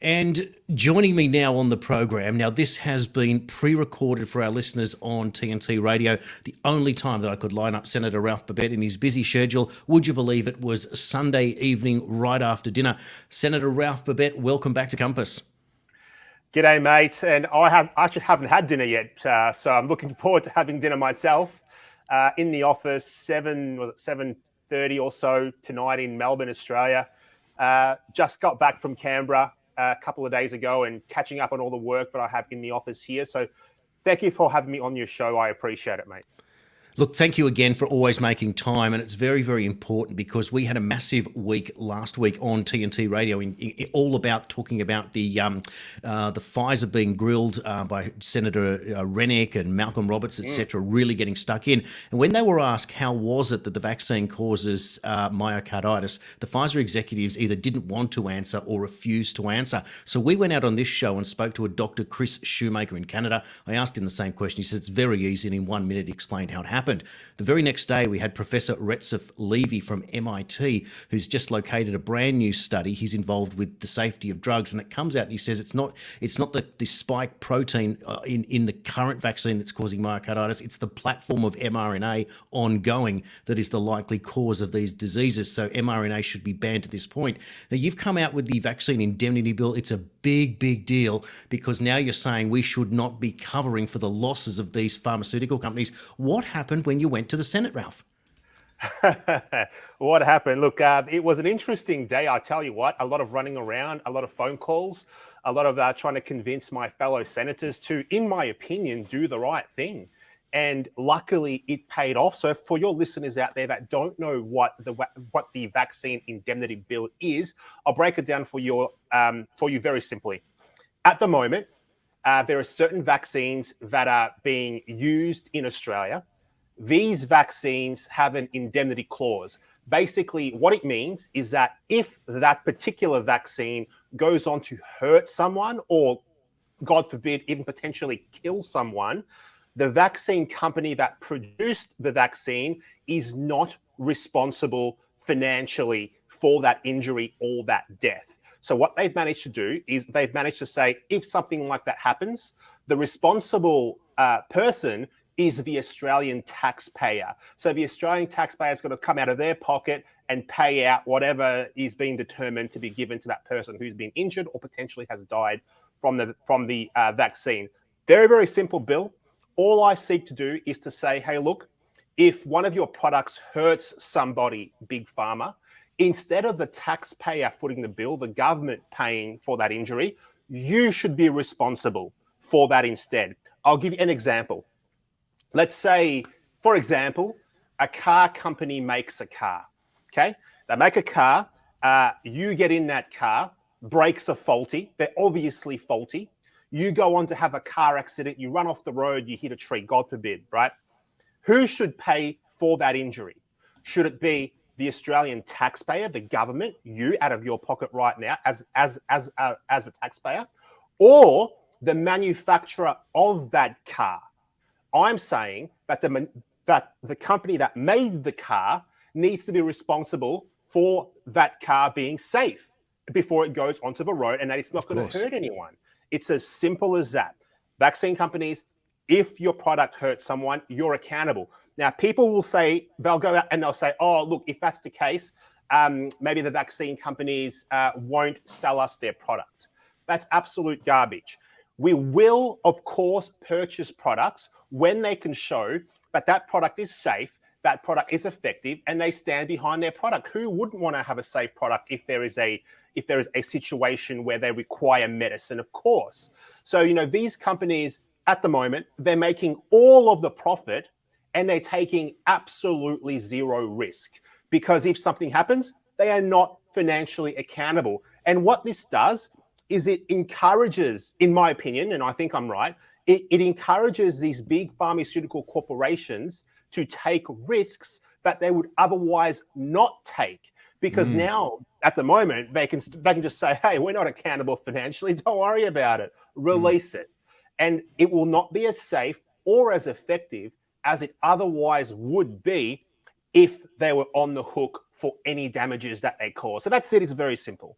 And joining me now on the program, now this has been pre-recorded for our listeners on TNT Radio, the only time that I could line up Senator Ralph Babet in his busy schedule. Would you believe it was Sunday evening right after dinner? Senator Ralph Babet, welcome back to Compass. G'day, mate. And I actually haven't had dinner yet, so I'm looking forward to having dinner myself. In the office, 7:30 or so tonight in Melbourne, Australia. Just got back from Canberra a couple of days ago and catching up on all the work that I have in the office here. So thank you for having me on your show. I appreciate it, mate. Look, thank you again for always making time, and it's very, very important because we had a massive week last week on TNT Radio, all about talking about the Pfizer being grilled by Senator Rennick and Malcolm Roberts, etc., really getting stuck in. And when they were asked how was it that the vaccine causes myocarditis, the Pfizer executives either didn't want to answer or refused to answer. So we went out on this show and spoke to a Dr. Chris Shoemaker in Canada. I asked him the same question. He said it's very easy, and in 1 minute he explained how it happened. The very next day, we had Professor Retzef Levy from MIT, who's just located a brand new study. He's involved with the safety of drugs, and it comes out and he says it's not the spike protein in the current vaccine that's causing myocarditis. It's the platform of mRNA ongoing that is the likely cause of these diseases. So mRNA should be banned at this point. Now, you've come out with the vaccine indemnity bill. It's a big, big deal because now you're saying we should not be covering for the losses of these pharmaceutical companies. What happened when you went to the Senate, Ralph? What happened? Look, it was an interesting day. I tell you what, a lot of running around, a lot of phone calls, a lot of trying to convince my fellow senators to, in my opinion, do the right thing. And luckily, it paid off. So for your listeners out there that don't know what the vaccine indemnity bill is, I'll break it down for you very simply. At the moment, there are certain vaccines that are being used in Australia. These vaccines have an indemnity clause. Basically, what it means is that if that particular vaccine goes on to hurt someone or, God forbid, even potentially kill someone, the vaccine company that produced the vaccine is not responsible financially for that injury or that death. So what they've managed to do is they've managed to say, if something like that happens, the responsible person is the Australian taxpayer. So the Australian taxpayer is going to come out of their pocket and pay out whatever is being determined to be given to that person who's been injured or potentially has died from the vaccine. Very, very simple bill. All I seek to do is to say, hey, look, if one of your products hurts somebody, Big Pharma, instead of the taxpayer footing the bill, the government paying for that injury, you should be responsible for that instead. I'll give you an example. Let's say, for example, a car company makes a car, okay? They make a car, you get in that car, brakes are faulty, they're obviously faulty. You go on to have a car accident, you run off the road, you hit a tree, God forbid, right? Who should pay for that injury? Should it be the Australian taxpayer, the government, you out of your pocket right now as the taxpayer, or the manufacturer of that car? I'm saying that the company that made the car needs to be responsible for that car being safe before it goes onto the road and that it's not going to hurt anyone. It's as simple as that. Vaccine companies, if your product hurts someone, you're accountable. Now, people will say, they'll go out and they'll say, oh, look, if that's the case, maybe the vaccine companies won't sell us their product. That's absolute garbage. We will, of course, purchase products when they can show that that product is safe, that product is effective, and they stand behind their product. Who wouldn't want to have a safe product if there is a situation where they require medicine, of course. So, these companies at the moment, they're making all of the profit and they're taking absolutely zero risk because if something happens, they are not financially accountable. And what this does is it encourages, in my opinion, and I think I'm right, it encourages these big pharmaceutical corporations to take risks that they would otherwise not take. Because now, at the moment, they can just say, hey, we're not accountable financially. Don't worry about it. Release it. And it will not be as safe or as effective as it otherwise would be if they were on the hook for any damages that they cause. So that's it. It's very simple.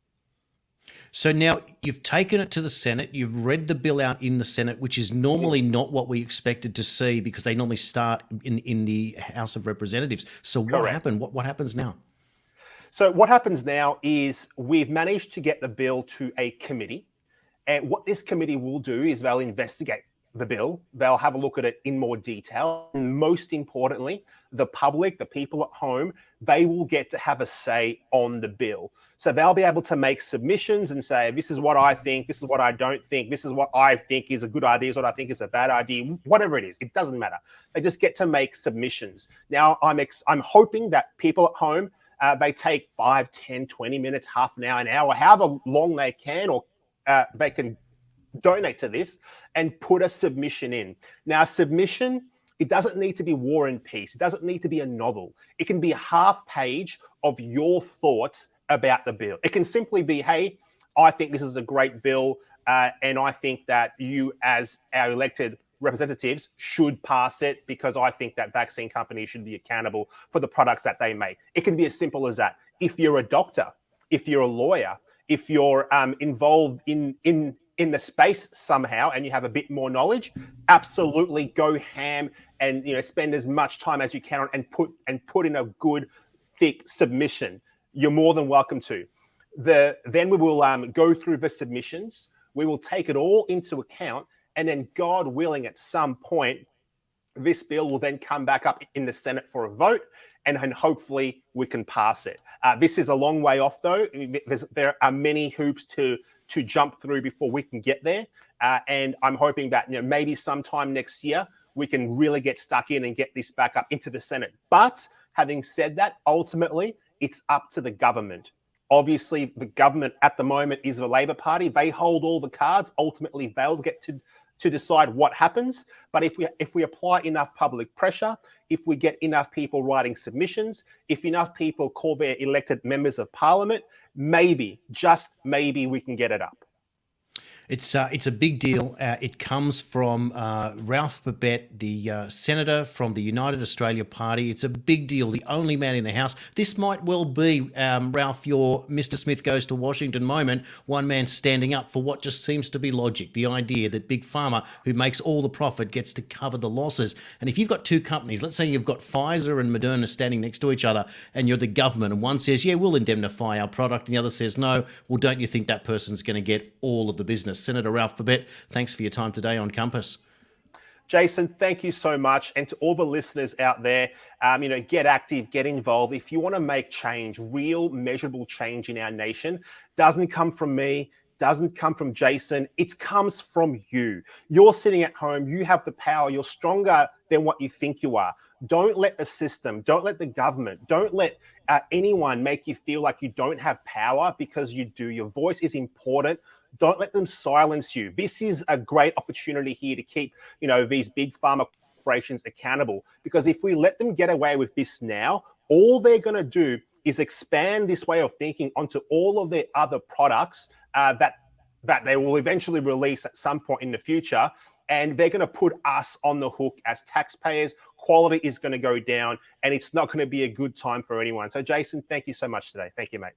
So now you've taken it to the Senate, you've read the bill out in the Senate, which is normally not what we expected to see because they normally start in the House of Representatives. So what Correct. happened? What happens now? So what happens now is we've managed to get the bill to a committee. And what this committee will do is they'll investigate the bill, they'll have a look at it in more detail. And most importantly, the public, the people at home, they will get to have a say on the bill. So they'll be able to make submissions and say, this is what I think, this is what I don't think, this is what I think is a good idea, this is what I think is a bad idea, whatever it is, it doesn't matter. They just get to make submissions. Now, I'm hoping that people at home, they take 5, 10, 20 minutes, half an hour, however long they can, or they can donate to this and put a submission in. Now, a submission, it doesn't need to be War and Peace. It doesn't need to be a novel. It can be a half page of your thoughts about the bill. It can simply be, hey, I think this is a great bill, and I think that you, as our elected representatives, should pass it because I think that vaccine companies should be accountable for the products that they make. It can be as simple as that. If you're a doctor, if you're a lawyer, if you're involved in the space somehow and you have a bit more knowledge, absolutely go ham and spend as much time as you can on and put in a good thick submission. You're more than welcome to. Then we will go through the submissions. We will take it all into account, and then God willing, at some point, this bill will then come back up in the Senate for a vote, and hopefully we can pass it. This is a long way off, though. There are many hoops to jump through before we can get there. And I'm hoping that maybe sometime next year we can really get stuck in and get this back up into the Senate. But having said that, ultimately, it's up to the government. Obviously, the government at the moment is the Labor Party. They hold all the cards. Ultimately, they'll get to decide what happens. But if we apply enough public pressure, if we get enough people writing submissions, if enough people call their elected members of parliament, maybe, just maybe, we can get it up. It's a big deal. It comes from Ralph Babet, the senator from the United Australia Party. It's a big deal. The only man in the House. This might well be, Ralph, your Mr. Smith goes to Washington moment. One man standing up for what just seems to be logic. The idea that Big Pharma, who makes all the profit, gets to cover the losses. And if you've got two companies, let's say you've got Pfizer and Moderna standing next to each other, and you're the government, and one says, yeah, we'll indemnify our product, and the other says, no, well, don't you think that person's going to get all of the business? Senator Ralph Babet, thanks for your time today on Compass. Jason, thank you so much. And to all the listeners out there, get active, get involved. If you want to make change, real measurable change in our nation, doesn't come from me, doesn't come from Jason. It comes from you. You're sitting at home. You have the power. You're stronger than what you think you are. Don't let the system, don't let the government, don't let anyone make you feel like you don't have power, because you do. Your voice is important. Don't let them silence you. This is a great opportunity here to keep, these big pharma corporations accountable. Because if we let them get away with this now, all they're going to do is expand this way of thinking onto all of their other products that they will eventually release at some point in the future. And they're going to put us on the hook as taxpayers. Quality is going to go down, and it's not going to be a good time for anyone. So, Jason, thank you so much today. Thank you, mate.